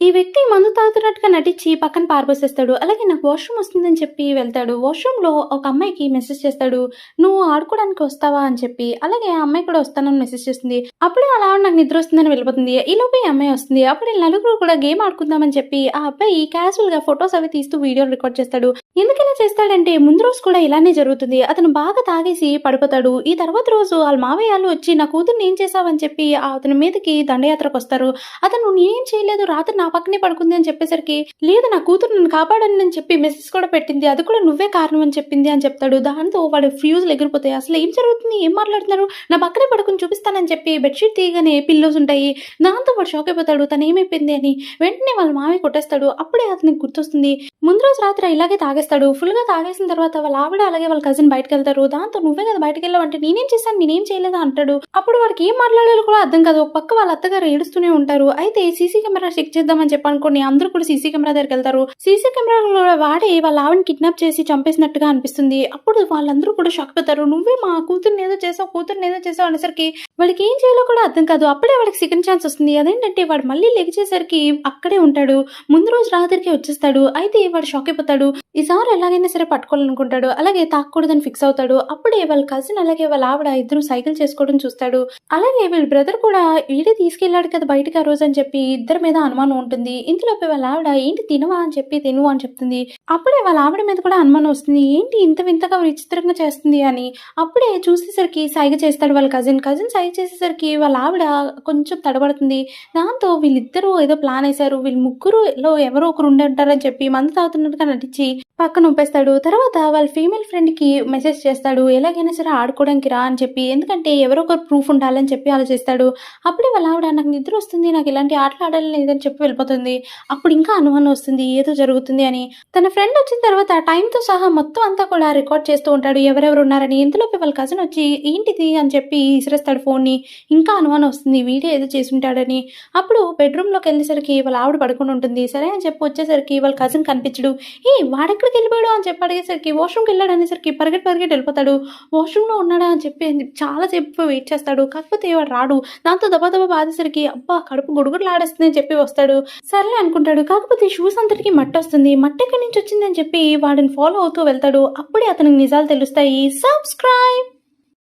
ఈ వ్యక్తి మందు తాగుతున్నట్టుగా నటించి పక్కన పారబోసేస్తాడు. అలాగే నాకు వాష్‌రూమ్ వస్తుందని చెప్పి వెళ్తాడు. వాష్‌రూమ్‌లో ఒక అమ్మాయికి మెసేజ్ చేస్తాడు. "నువ్వు ఆడుకోవడానికి వస్తావా?" అని చెప్పి. అలాగే ఆ అమ్మాయి కూడా వస్తానని మెసేజ్ చేస్తుంది. అప్పుడే అలా నాకు నిద్ర వస్తుందని వెళ్ళిపోతుంది. ఈలోపే ఈ అమ్మాయి వస్తుంది. అప్పుడు వీళ్ళు నలుగురు కూడా గేమ్ ఆడుకుందామని చెప్పి ఆ అబ్బాయి క్యాజువల్‌గా ఫోటోస్ అవి తీస్తూ వీడియోలు రికార్డ్ చేస్తాడు. ఎందుకిలా చేస్తాడంటే ముందు రోజు కూడా ఇలానే జరుగుతుంది. అతను బాగా తాగేసి పడిపోతాడు. ఈ తర్వాత రోజు ఆళ్ళ మావయ్యోళ్ళు వచ్చి నా కూతుర్ని ఏం చేశావని చెప్పి అతని మీదకి దండయాత్రకొస్తారు. అతను నేనేం చేయలేదు రాత్రి నా పక్కనే పడుకుంది అని చెప్పేసరికి, లేదు నా కూతురు నన్ను కాపాడని అని చెప్పి మెసేజ్ కూడా పెట్టింది. అది కూడా నువ్వే కారణం అని చెప్పింది అని చెప్తాడు. దాంతో వాడి ఫ్యూజులు ఎగిరిపోతాయి. అసలు ఏం జరుగుతుంది? ఏం మాట్లాడుతున్నారు? నా పక్కనే పడుకొని చూపిస్తానని చెప్పి బెడ్‌షీట్ తీయగానే పిల్లోస్ ఉంటాయి. దాంతో వాడు షాక్ అయిపోతాడు. తనేమైపోయింది అని. వెంటనే వాళ్ళ మామయ్య కొట్టేస్తాడు. అప్పుడే అతనికి గుర్తొస్తుంది. ముందు రోజు రాత్రి ఇలాగే తాగేస్తాడు. ఫుల్‌గా తాగేసిన తర్వాత వాళ్ళ ఆవిడ అలాగే వాళ్ళ కజిన్ బయటకెళ్తారు. దాంతో నువ్వే కదా బయటకెళ్ళావంటే నేనేం చేశాను? నేనేం చేయలేదు అంటాడు. అప్పుడు వాడికి ఏం మాట్లాడాలో కూడా అర్థం కాదు. ఒక పక్క వాళ్ళ అత్తగారు ఏడుస్తూనే ఉంటారు. అయితే సీసీ కెమెరా చెక్ చేద్దామని చెప్పనుకోని అందరూ కూడా సీసీ కెమెరా దగ్గరికెళ్తారు. సీసీ కెమెరాలో వాడే వాళ్ళ ఆవిడని కిడ్నాప్ చేసి చంపేసినట్టుగా అనిపిస్తుంది. అప్పుడు వాళ్ళందరూ కూడా షాక్ అవుతారు. నువ్వే మా కూతుర్ని ఏదో చేసావు అనేసరికి వాడికి ఏం చేయాలో కూడా అర్థం కాదు. అప్పుడే వాడికి సెకండ్ ఛాన్స్ వస్తుంది. అదేంటంటే వాడు మళ్ళీ లెగిచేసరికి అక్కడే ఉంటాడు. ముందు రోజు రాత్రికి వచ్చేస్తాడు. అయితే వాడు షాక్ అయిపోతాడు. ఈసారి ఎలాగైనా సరే పట్టుకోవాలనుకుంటాడు. అలాగే తాకూడదని ఫిక్స్ అవుతాడు. అప్పుడే వాళ్ళ కజిన్ అలాగే వాళ్ళ ఆవిడ ఇద్దరు సైకిల్ చేసుకోవడం చూస్తాడు. అలాగే వీళ్ళ బ్రదర్ కూడా వీడే తీసుకెళ్లాడు కదా బయటకి ఆ రోజు అని చెప్పి ఇద్దరి మీద అనుమానం ఉంటుంది. ఇంతలోపే వాళ్ళ ఆవిడ ఏంటి తినవా అని చెప్పి తిను అని చెప్తుంది. అప్పుడే వాళ్ళ ఆవిడ మీద కూడా అనుమానం వస్తుంది. ఏంటి ఇంత వింతగా విచిత్రంగా చేస్తుంది అని. అప్పుడే చూసేసరికి సైగ చేస్తాడు వాళ్ళ కజిన్ సైగ చేసేసరికి వాళ్ళ ఆవిడ కొంచెం తడబడుతుంది. దాంతో వీళ్ళిద్దరూ ఏదో ప్లాన్ వేశారు. వీళ్ళు ముగ్గురులో ఎవరో ఒకరు ఉండంటారని చెప్పి మందు తాగుతున్నట్టుగా నటించి పక్కన ఒప్పేస్తాడు. తర్వాత వాళ్ళ ఫీమేల్ ఫ్రెండ్ కి మెసేజ్ చేస్తాడు. ఎలాగైనా సరే ఆడుకోవడానికి రా అని చెప్పి. ఎందుకంటే ఎవరో ఒకరు ప్రూఫ్ ఉండాలని చెప్పి ఆలోచిస్తాడు. అప్పుడే వాళ్ళ ఆవిడ నాకు నిద్ర వస్తుంది. నాకు ఇలాంటి ఆటలు ఆడాలని లేదని చెప్పి వెళ్ళిపోతుంది. అప్పుడు ఇంకా అనుమానం వస్తుంది ఏదో జరుగుతుంది అని. తన ఫ్రెండ్ వచ్చిన తర్వాత టైంతో సహా మొత్తం అంతా కూడా రికార్డ్ చేస్తూ ఉంటాడు ఎవరెవరు ఉన్నారని. ఇంతలోపే వాళ్ళ కజిన్ వచ్చి ఏంటిది అని చెప్పి ఇసిరేస్తాడు ఫోన్ని. ఇంకా అనుమానం వస్తుంది వీడియో ఏదో చేసి ఉంటాడని. అప్పుడు బెడ్రూమ్లోకి వెళ్ళేసరికి వాళ్ళ ఆవిడ పడుకుని ఉంటుంది. సరే అని చెప్పి వచ్చేసరికి వాళ్ళ కజిన్ కనిపించడు. వాడెక్కడికి వెళ్ళిపోయాడు అని చెప్పి అడిగేసరికి వాష్రూమ్కి వెళ్ళాడు అనేసరికి పరిగెట్టి వెళ్ళిపోతాడు. వాష్రూమ్లో ఉన్నాడా అని చెప్పి చాలా సేపు వెయిట్ చేస్తాడు. కాకపోతే వాడు రాడు. దాంతో దబా బాధేసరికి అబ్బా కడుపు గుడుగుడులాడేస్తుంది అని చెప్పి వస్తాడు. సర్లే అనుకుంటాడు. కాకపోతే షూస్ అంతటికి మట్టి వస్తుంది. మట్టి ఎక్కడి నుంచి వచ్చింది అని చెప్పి వాడిని ఫాలో అవుతూ వెళ్తాడు. అప్పుడే అతనికి నిజాలు తెలుస్తాయి. సబ్స్క్రైబ్.